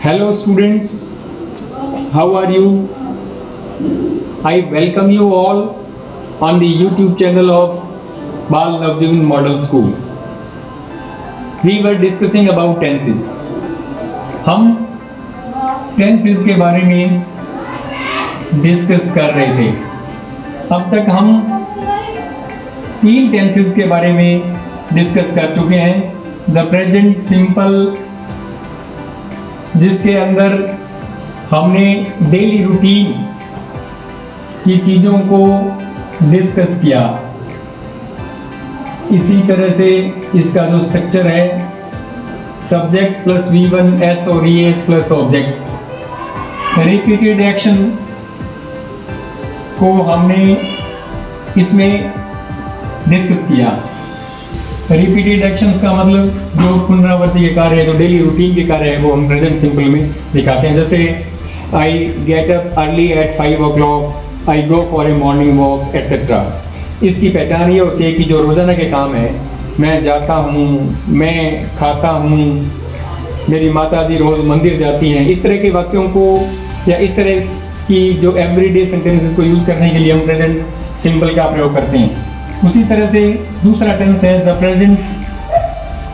Hello students, how are you? I welcome you all on the YouTube channel of Bal Navjivin Model School. We were discussing about tenses. हम tenses के बारे में discuss कर रहे थे. अब तक हम 3 tenses के बारे में डिस्कस कर चुके हैं. The present simple, जिसके अंदर हमने डेली रूटीन की चीज़ों को डिस्कस किया. इसी तरह से इसका जो स्ट्रक्चर है, सब्जेक्ट प्लस V1 S और ES plus object. Repeated action को हमने इसमें डिस्कस किया. रिपीटेड एक्शंस का मतलब जो पुनरावृत्ति के कार्य है, जो डेली रूटीन के कार्य है, वो हम प्रेजेंट सिंपल में दिखाते हैं. जैसे I get up early at 5 o'clock, I go for a morning walk etcetera. इसकी पहचान ये होती है कि जो रोज़ाना के काम है, मैं जाता हूँ, मैं खाता हूँ, मेरी माता जी रोज़ मंदिर जाती हैं. इस तरह के वाक्यों को या इस तरह की जो एवरीडे सेंटेंसेस को यूज़ करने के लिए हम प्रेजेंट सिंपल का प्रयोग करते हैं. उसी तरह से दूसरा टेंस है the present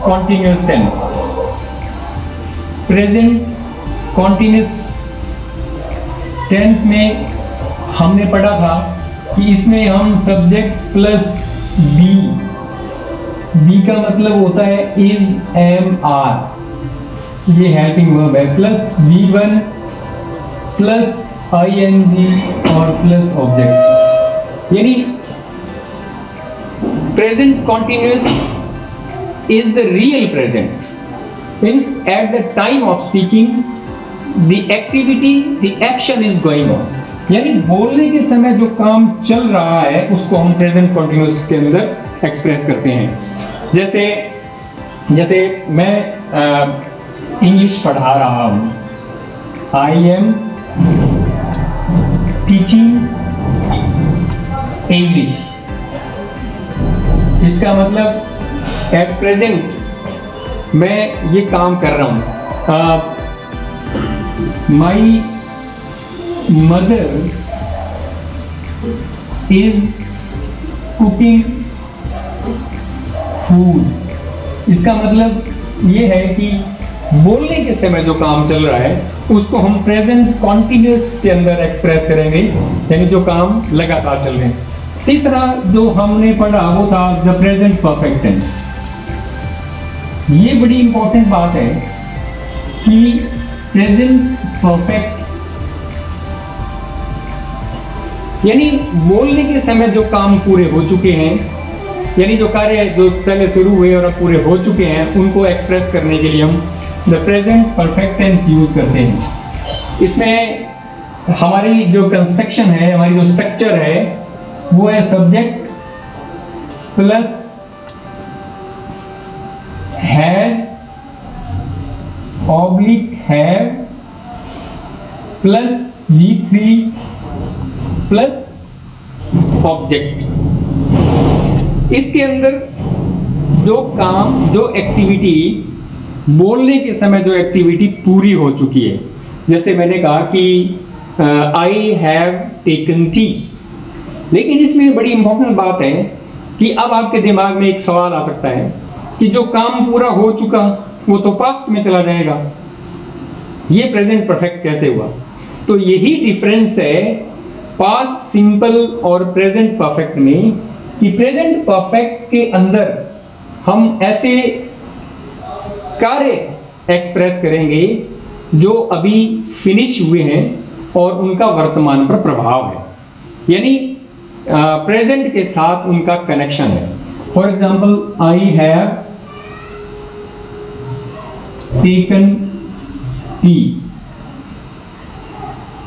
continuous tense. Present continuous tense में हमने पढ़ा था कि इसमें हम सब्जेक्ट प्लस बी का मतलब होता है इज, एम, आर, ये हेल्पिंग वर्ब है, प्लस V1 प्लस ING और प्लस ऑब्जेक्ट. यानी present continuous is the real present, means at the time of speaking the activity, the action is going on. यानी बोलने के समय जो काम चल रहा है उसको हम present continuous के अंदर एक्सप्रेस करते हैं. जैसे मैं इंग्लिश पढ़ा रहा हूँ, I am teaching English. इसका मतलब एट प्रेजेंट मैं ये काम कर रहा हूँ. My mother is cooking food. इसका मतलब ये है कि बोलने के समय जो काम चल रहा है उसको हम प्रेजेंट कॉन्टिन्यूस के अंदर एक्सप्रेस करेंगे, यानी जो काम लगातार चल रहे हैं. तीसरा जो हमने पढ़ा वो था द प्रेजेंट परफेक्ट टेंस. ये बड़ी इंपॉर्टेंट बात है कि प्रेजेंट परफेक्ट यानी बोलने के समय जो काम पूरे हो चुके हैं, यानी जो कार्य जो पहले शुरू हुए और अब पूरे हो चुके हैं, उनको एक्सप्रेस करने के लिए हम the present perfect tense use करते हैं. इसमें हमारी जो कंस्ट्रक्शन है, हमारी जो स्ट्रक्चर है, वो है subject plus has oblique have plus V3 plus object. इसके अंदर जो काम, जो एक्टिविटी, बोलने के समय जो एक्टिविटी पूरी हो चुकी है, जैसे मैंने कहा कि आई हैव टेकन टी. लेकिन इसमें बड़ी इंपॉर्टेंट बात है कि अब आपके दिमाग में एक सवाल आ सकता है कि जो काम पूरा हो चुका वो तो पास्ट में चला जाएगा, ये प्रेजेंट परफेक्ट कैसे हुआ? तो यही डिफरेंस है पास्ट सिंपल और प्रेजेंट परफेक्ट में, कि प्रेजेंट परफेक्ट के अंदर हम ऐसे कार्य एक्सप्रेस करेंगे जो अभी फिनिश हुए हैं और उनका वर्तमान पर प्रभाव है, यानी प्रेजेंट के साथ उनका कनेक्शन है. For example, I have taken T.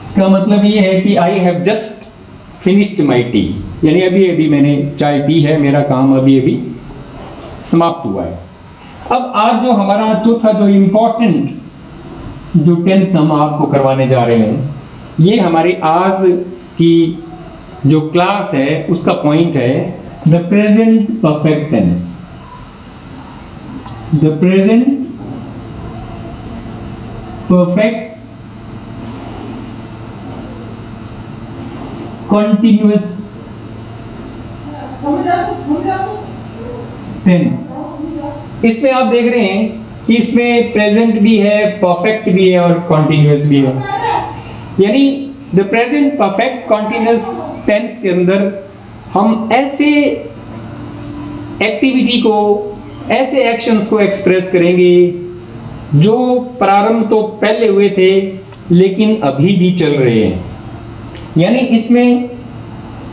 इसका मतलब ये है कि I have just finished my T, यानी अभी अभी मैंने चाय पी है, मेरा काम अभी अभी समाप्त हुआ है. अब आज जो हमारा चौथा जो इम्पोर्टेंट जो टेंस हम आपको करवाने जा रहे हैं, ये हमारी आज की जो क्लास है उसका पॉइंट है the present perfect tense. The present perfect continuous tense. इसमें आप देख रहे हैं कि इसमें प्रेजेंट भी है, परफेक्ट भी है और कॉन्टिन्यूस भी है। यानी the present perfect continuous tense के अंदर हम ऐसे एक्टिविटी को, ऐसे एक्शंस को एक्सप्रेस करेंगे जो प्रारंभ तो पहले हुए थे लेकिन अभी भी चल रहे हैं। यानी इसमें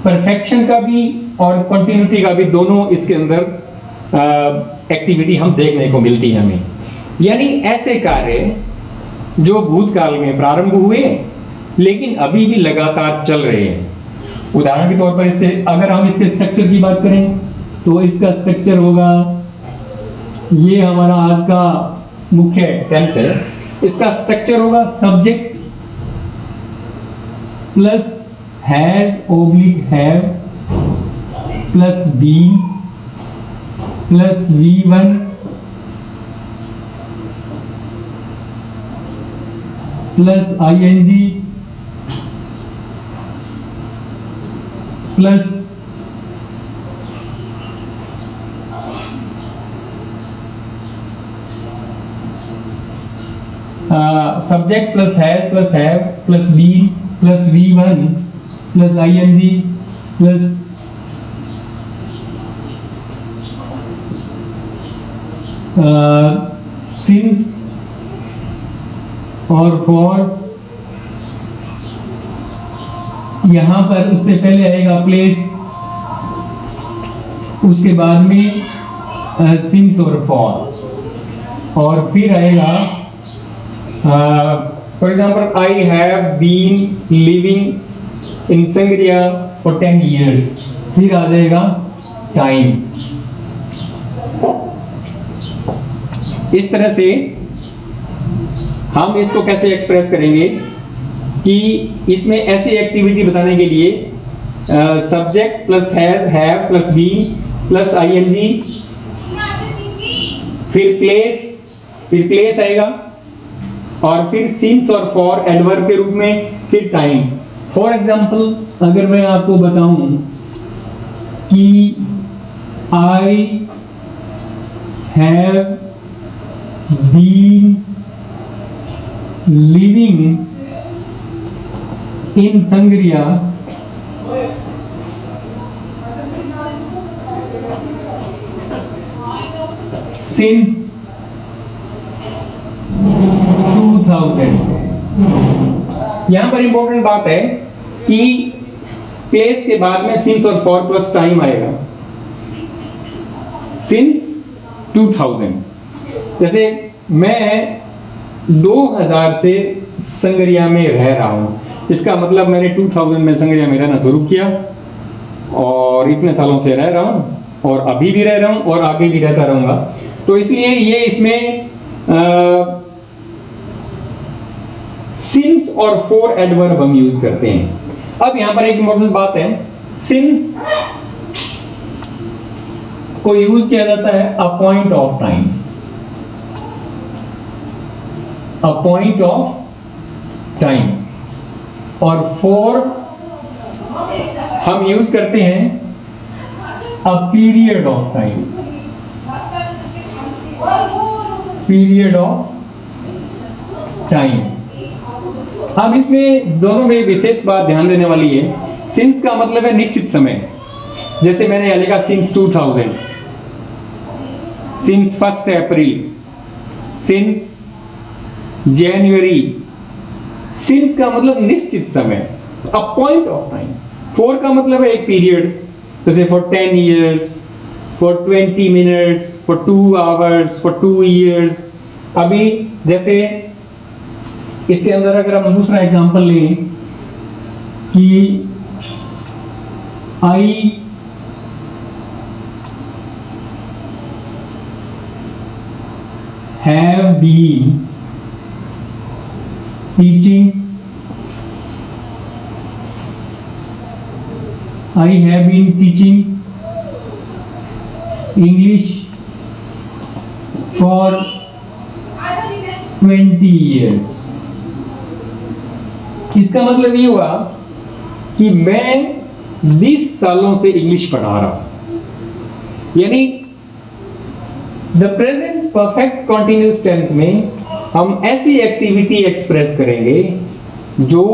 परफेक्शन का भी और कंटिन्यूटी का भी दोनों इसके अंदर एक्टिविटी हम देखने को मिलती है हमें। यानी ऐसे कार्य जो भूतकाल में प्रारंभ हुए लेकिन अभी भी लगातार चल रहे हैं। उदाहरण के तौर पर इससे अगर हम इसके स्ट्रक्चर की बात करें तो इसका स्ट्रक्चर होगा, ये हमारा आज का मुख्य टेंस है, इसका स्ट्रक्चर होगा subject plus has oblique have plus be plus V1 plus ING plus subject plus has plus have plus be plus V1 plus ING plus since और फॉर। यहां पर उससे पहले आएगा प्लेस, उसके बाद में सिंस और फॉर, और फिर आएगा for example I have been living in Sangria for 10 years, फिर आ जाएगा टाइम। इस तरह से हम इसको कैसे एक्सप्रेस करेंगे कि इसमें ऐसी एक्टिविटी बताने के लिए subject plus has have plus be plus ING, फिर प्लेस आएगा और फिर सिंस और फॉर एडवर्ब के रूप में, फिर टाइम। फॉर एग्जाम्पल अगर मैं आपको बताऊं कि I have been living in Sangria since 2000। यहां पर इंपॉर्टेंट बात है कि प्लेस के बाद में सिंस और फॉर प्लस टाइम आएगा। सिंस 2000, जैसे मैं 2000 से संगरिया में रह रहा हूं, इसका मतलब मैंने 2000 में संगरिया में रहना शुरू किया और इतने सालों से रह रहा हूं और अभी भी रह रहा हूं और आगे भी रहता रहूंगा। तो इसलिए ये इसमें सिंस और फॉर एडवर्ब हम यूज करते हैं। अब यहां पर एक इंपॉर्टेंट बात है, सिंस को यूज किया जाता है a point of time, a point of time, और फॉर हम यूज करते हैं a period of time, period of time. अब इसमें दोनों में विशेष बात ध्यान देने वाली है। सिंस का मतलब है निश्चित समय, जैसे मैंने यहाँ लिखा सिंस 2000, सिंस 1 अप्रैल, सिंस जनवरी। सिंस का मतलब निश्चित समय, a point of time. For का मतलब है एक पीरियड, जैसे for 10 years, for 20 minutes, for 2 hours, for 2 years। अभी जैसे इसके अंदर अगर हम दूसरा एग्जांपल लें कि I have been teaching, I have been teaching English for 20 years. इसका मतलब ये हुआ कि मैं 20 सालों से इंग्लिश पढ़ा रहा हूं। यानी the present perfect continuous tense में हम ऐसी एक्टिविटी एक्सप्रेस करेंगे जो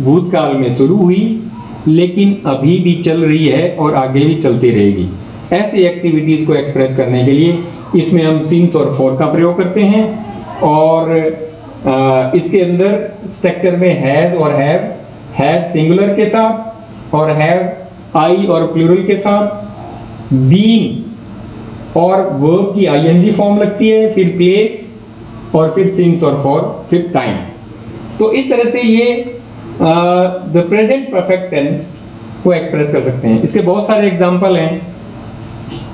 भूतकाल में शुरू हुई लेकिन अभी भी चल रही है और आगे भी चलती रहेगी। ऐसी एक्टिविटीज को एक्सप्रेस करने के लिए इसमें हम सीन्स और फॉर का प्रयोग करते हैं और इसके अंदर स्ट्रक्चर में हैज और हैव सिंगुलर के साथ और हैव आई और प्लूरल के साथ, बीइंग और वर्ब की आईएनजी फॉर्म लगती है, फिर प्लेस और फिर सिंस और फॉर, फिर टाइम। तो इस तरह से ये द प्रेजेंट परफेक्ट टेंस को एक्सप्रेस कर सकते हैं। इसके बहुत सारे एग्जाम्पल हैं।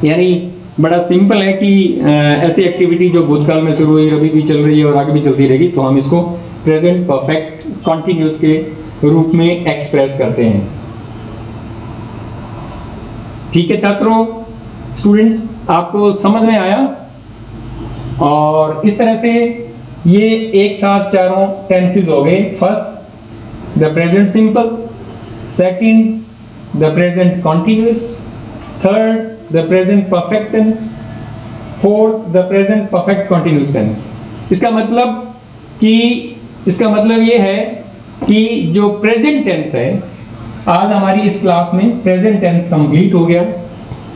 यानी बड़ा सिंपल है कि ऐसी एक्टिविटी जो भूतकाल में शुरू हुई, अभी भी चल रही है और आगे भी चलती रहेगी, तो हम इसको प्रेजेंट परफेक्ट कॉन्टिन्यूस के रूप में एक्सप्रेस करते हैं। ठीक है छात्रों, स्टूडेंट्स, आपको समझ में आया? और इस तरह से ये एक साथ चारों टेंसेस हो गए। First the present simple, second the present continuous, third the present perfect tense, fourth the present perfect continuous tense. इसका मतलब ये है कि जो प्रेजेंट टेंस है, आज हमारी इस क्लास में प्रेजेंट टेंस कंप्लीट हो गया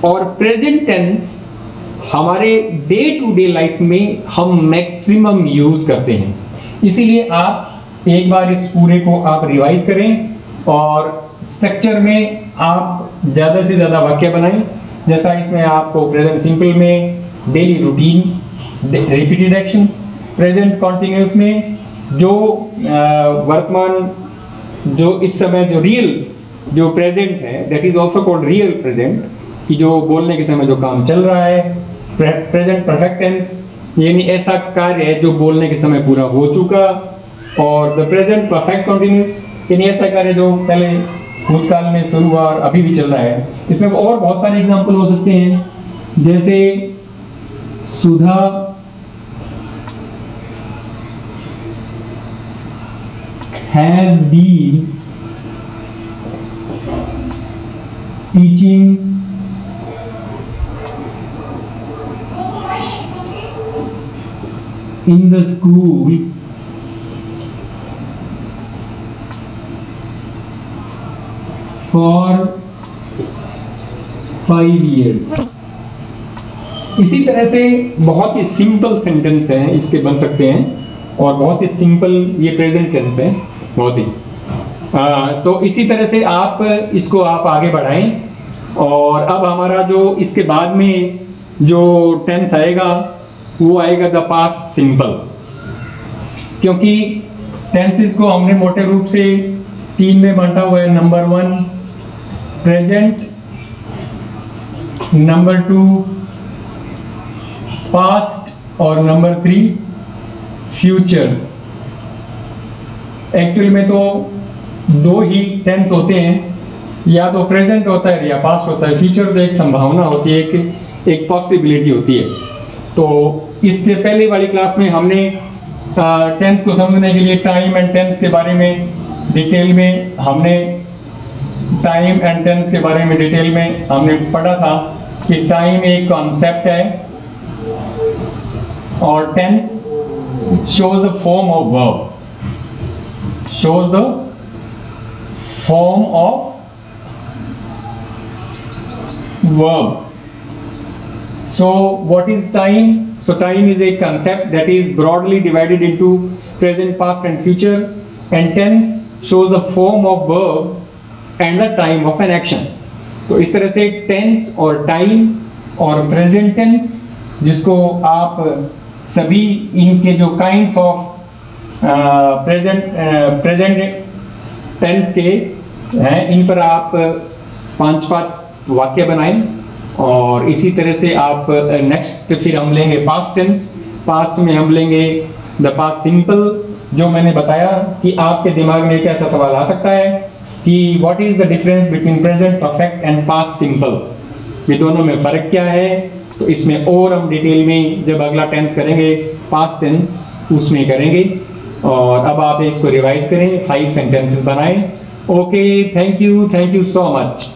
और प्रेजेंट टेंस हमारे डे टू डे लाइफ में हम मैक्सिमम यूज करते हैं। इसीलिए आप एक बार इस पूरे को आप रिवाइज करें और स्ट्रक्चर में आप ज़्यादा से ज़्यादा वाक्य बनाएं। जैसा इसमें आपको प्रेजेंट सिंपल में daily routine, repeated actions, present continuous में जो वर्तमान, जो इस समय जो रियल जो प्रेजेंट है, that is also called real present, कि जो बोलने के समय जो काम चल रहा है। प्रेजेंट परफेक्ट टेंस यानी ऐसा कार्य है जो बोलने के समय पूरा हो चुका, और द प्रेजेंट परफेक्ट कॉन्टिन्यूस यानी ऐसा कार्य जो पहले भूतकाल में शुरू हुआ और अभी भी चल रहा है। इसमें और बहुत सारे एग्जाम्पल हो सकते हैं, जैसे सुधा has been teaching in the school for 5 years। इसी तरह से बहुत ही सिंपल सेंटेंस हैं इसके बन सकते हैं और बहुत ही सिंपल ये प्रेजेंट टेंस है, बहुत ही तो इसी तरह से आप इसको आप आगे बढ़ाएं। और अब हमारा जो इसके बाद में जो टेंस आएगा वो आएगा द पास्ट सिंपल, क्योंकि टेंसेस को हमने मोटे रूप से 3 में बांटा हुआ है। नंबर 1 प्रेजेंट, नंबर 2 पास्ट और नंबर 3 फ्यूचर। एक्चुअल में तो 2 ही टेंस होते हैं, या तो प्रेजेंट होता है या पास्ट होता है। फ्यूचर तो एक संभावना होती है, एक पॉसिबिलिटी होती है। तो इसके पहले वाली क्लास में हमने टेंस को समझने के लिए टाइम एंड टेंस के बारे में डिटेल में हमने पढ़ा था कि टाइम एक कॉन्सेप्ट है और tense shows the form of verb, shows the form of verb. So what is time? So time is a concept that is broadly divided into present, past and future, and tense shows the form of verb and the time of an action. तो इस तरह से tense और time और present tense, जिसको आप सभी इनके जो काइंड्स ऑफ प्रेजेंट टेंस के हैं, इन पर आप 5 वाक्य बनाएं। और इसी तरह से आप नेक्स्ट फिर हम लेंगे पास्ट टेंस। पास्ट में हम लेंगे द पास्ट सिंपल, जो मैंने बताया कि आपके दिमाग में एक ऐसा सवाल आ सकता है कि what is the difference between present perfect and past simple, ये दोनों में फ़र्क क्या है। तो इसमें और हम डिटेल में जब अगला टेंस करेंगे पास्ट टेंस उसमें करेंगे। और अब आप इसको रिवाइज करें, 5 सेंटेंसेस बनाएं। Okay, thank you so much.